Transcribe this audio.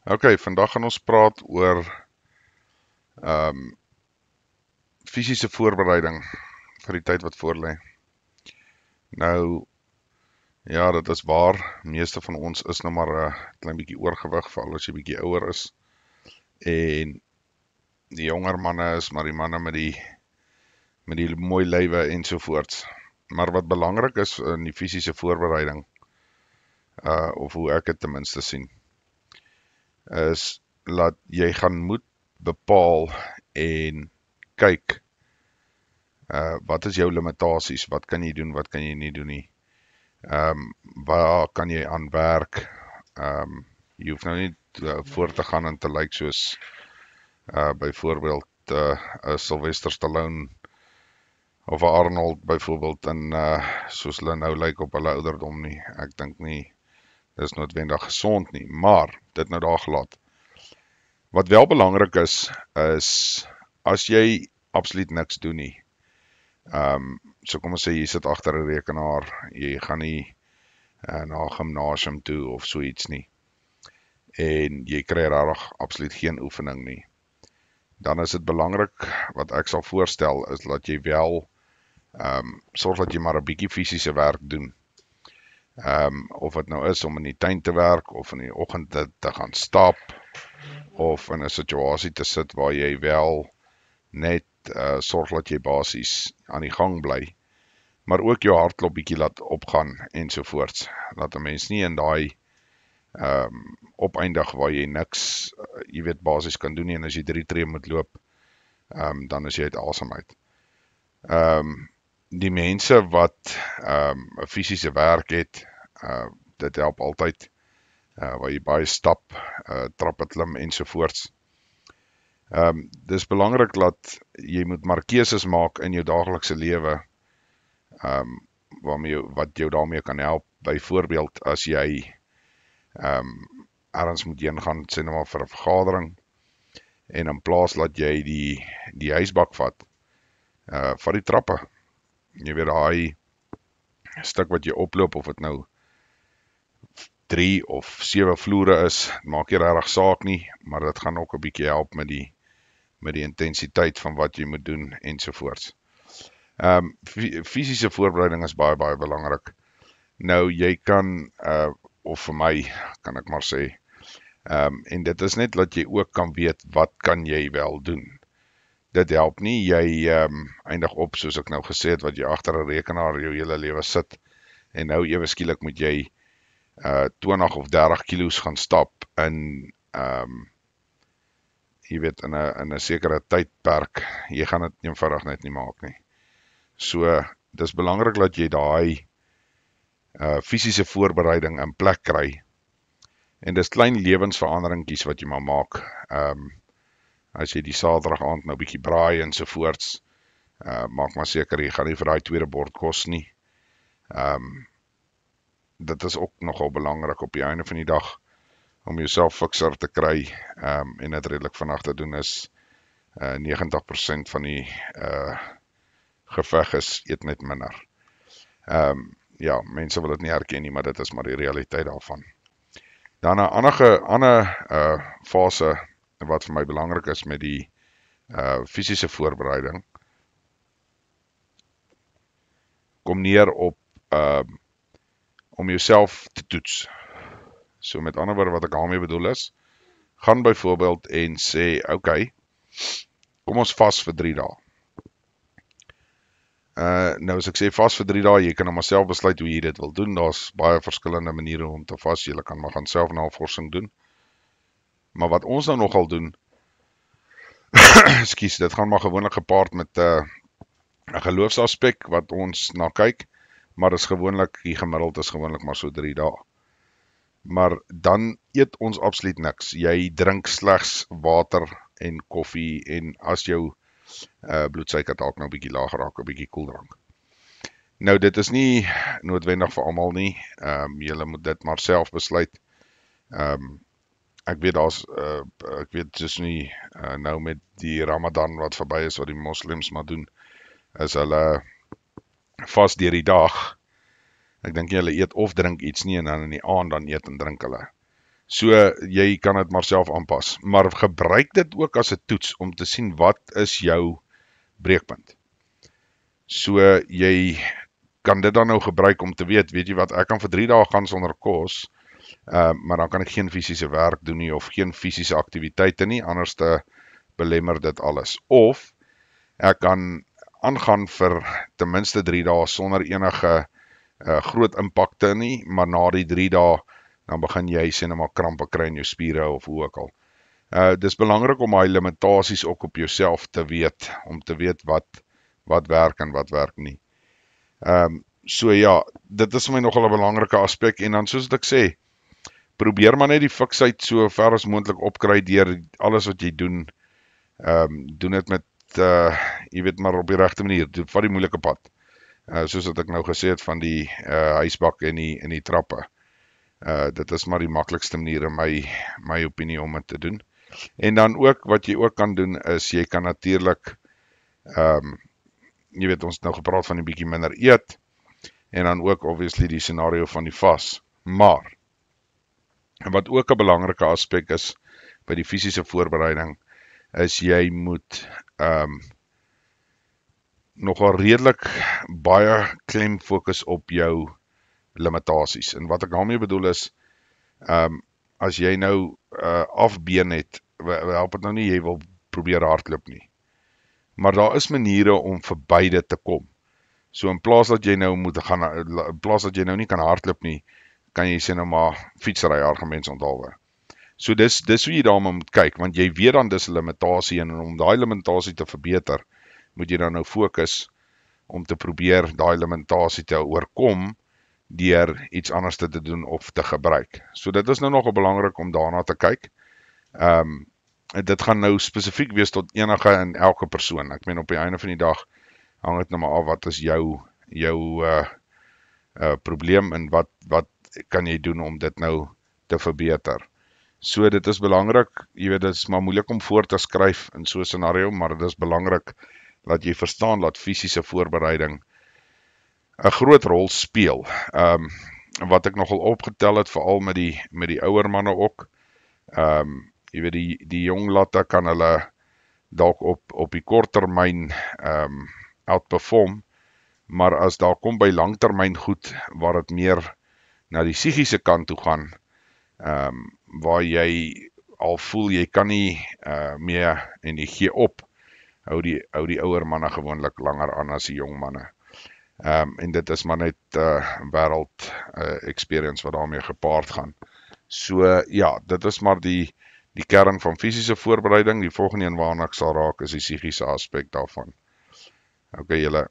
Okay, vandag gaan ons praat oor ehm fisiese voorbereiding vir die tyd wat voorlê. Nou, ja, dit is waar. Meeste van ons is nou maar 'n klein bietjie oorgewig, veral as jy bietjie ouer is. En die jonger manne is maar die manne met die mooi lywe ensovoorts. Maar wat belangrik is in die fisiese voorbereiding, of hoe ek dit ten minste sien, is dat jy gaan moet bepaal en kyk. Wat is jou limitasies? Wat kan jy doen? Wat kan jy nie doen nie? Waar kan jy aan werk? Jy hoef nou nie voor te gaan en te lyk soos byvoorbeeld 'n Sylvester Stallone of 'n Arnold byvoorbeeld en soos hulle nou lyk op hulle ouderdom nie. Ek dink nie dis noodwendig gesond nie, maar dit nou daar gelaat. Wat wel belangrik is as jy absoluut niks doen nie. So kom ons sê jy sit agter 'n rekenaar, jy gaan nie na 'n gimnasium toe of so iets nie. En jy kry regtig absoluut geen oefening nie. Dan is dit belangrik, wat ek sal voorstel, is dat jy wel sorg dat jy maar 'n bietjie fisiese werk doen. Of dit nou is om in die tuin te werk, of in die oggend te gaan stap, of in 'n situasie te sit waar jy wel net sorg dat jy basies aan die gang bly, maar ook jou hartklop bietjie laat opgaan ensovoorts. Laat 'n mens nie in daai opeindig waar jy niks, jy weet, basies kan doen nie, en as jy 3 tree moet loop, dan is jy uit asem uit. Die mense wat 'n fisiese werk het, dit help altyd, waar jy baie stap, trappe klim ensovoorts. Dis belangrik dat jy moet maar keuses maak in jou daaglikse lewe, wat jou daarmee kan help. Byvoorbeeld as jy ergens moet heen gaan, sê nou maar vir 'n vergadering, en in plaas dat jy die huisbak vat, vat die trappe. Jy weet, daai stuk wat jy oploop, of dit nou 3 of 7 vloere is, maak nie regtig saak nie, maar dit gaan ook 'n bietjie help met die intensiteit van wat jy moet doen ensovoorts. Fisiese voorbereiding is baie, baie belangrik. Nou, jy kan, of vir my, kan ek maar sê, en dit is net dat jy ook kan weet, wat kan jy wel doen. Dit help nie, jy eindig op, soos ek nou gesê het, wat jy agter 'n rekenaar jou hele lewe sit, en nou ewe skielik moet jy 20 of 30 kilos gaan stap in, jy weet, in 'n sekere tydperk. Jy gaan dit eenvoudig net nie maak nie. So, dis belangrik dat jy daai fisiese voorbereiding in plek kry. En dis klein lewensveranderingkies wat jy maar maak. As jy die Saterdag aand nou bietjie braai ensovoorts, maak maar seker jy gaan nie vir daai tweede bord kos nie. Dit is ook nogal belangrik op die einde van die dag, om jouself fikser te kry, en dit redelik vinnig te doen is 90% van die geveg is eet net minder. Ja, mense wil dit nie herken nie, maar dit is maar die realiteit daarvan. Dan 'n ander fase wat vir my belangrik is met die fisiese voorbereiding, kom neer op om jouself te toets. So met ander woorde, wat ek daarmee bedoel is, gaan byvoorbeeld en sê, okay, kom ons vas vir 3 dae. Nou as ek sê vas vir 3 dae, jy kan nou maar self besluit hoe jy dit wil doen. Daar's baie verskillende maniere om te vas. Jy kan maar gaan selfnavorsing doen. Maar wat ons nou nogal doen, ekskuus, dit gaan maar gewoonlik gepaard met 'n geloofsaspek wat ons na kyk, maar is gewoonlik, die gemiddeld is gewoonlik maar so 3 dae. Maar dan eet ons absoluut niks. Jy drink slegs water en koffie, en as jou bloedsuiker dalk nou 'n bietjie laag raak, 'n bietjie koeldrank. Nou, dit is nie noodwendig vir almal nie. Julle moet dit maar self besluit. Ek weet ek weet soos nie, nou met die Ramadan wat verby is, wat die moslems maar doen, is hulle vas deur die dag. Ek dink hulle eet of drink iets nie, en dan in die aand dan eet en drink hulle. So jy kan dit maar self aanpas, maar gebruik dit ook as 'n toets om te sien wat is jou breekpunt. So jy kan dit dan nou gebruik om te weet jy wat, ek kan vir 3 dae gaan sonder kos, maar dan kan ek geen fisiese werk doen nie of geen fisiese aktiwiteite nie, anders te belemmer dit alles. Of ek kan aangaan vir ten minste 3 dae sonder enige groot impakte nie, maar na die 3 dae dan begin jy sê net maar krampe kry in jou spiere of hoe ook al. Dis belangrik om daai limitasies ook op jouself te weet, om te weet wat werk en wat werk nie. So ja, dit is vir my nogal 'n belangrike aspek, en dan soos ek sê, probeer maar net die fiksheid so ver as moontlik opkry deur alles wat jy doen. Doen dit met, jy weet maar op die regte manier, vat die moeilike pad. Soos wat ek nou gesê het van die huisbak en die trappe. Dit is maar die maklikste manier in my opinie om dit te doen. En dan ook, wat jy ook kan doen, is jy kan natuurlik, jy weet, ons het nou gepraat van die bietjie minder eet, en dan ook obviously die scenario van die vas. Maar, wat ook 'n belangrike aspek is by die fisiese voorbereiding, is jy moet nogal redelik baie klem fokus op jou limitasies. En wat ek daarmee bedoel is, as jy nou afbeen het, help het nou nie, jy wil probeer hardloop nie. Maar daar is maniere om verby dit te kom. So in plaas dat jy nou in plaas dat jy nou nie kan hardloop nie, kan jy sê nou maar fietsry argumente onthaalwe. So dis hoe jy daarmee moet kyk, want jy weet dan dis 'n limitasie, en om daai limitasie te verbeter, moet jy dan nou fokus om te probeer daai limitasie te oorkom deur iets anders te doen of te gebruik. So dit is nou nogal belangrik om daarna te kyk. Dit gaan nou spesifiek wees tot enige en elke persoon. Ek meen op die einde van die dag hang dit nou maar af, wat is jou probleem en wat kan jy doen om dit nou te verbeter. So dit is belangrik, jy weet, dit is maar moeilik om voor te skryf in so 'n scenario, maar dit is belangrik dat jy verstaan dat fisiese voorbereiding 'n groot rol speel. Wat ek nogal opgetel het, veral met die ouer manne ook, jy weet, die jong latte kan hulle dalk op die kort termyn outperform, maar as daar kom by langtermyn goed, waar dit meer na die psigiese kant toe gaan, waar jy al voel jy kan nie meer en jy gee op, hou die ouer manne gewoonlik langer aan as die jong manne. En dit is maar net wêreld experience wat daarmee gepaard gaan. So ja, dit is maar die kern van fisiese voorbereiding. Die volgende een waarna ek sal raak is die psigiese aspek daarvan. Okay, julle.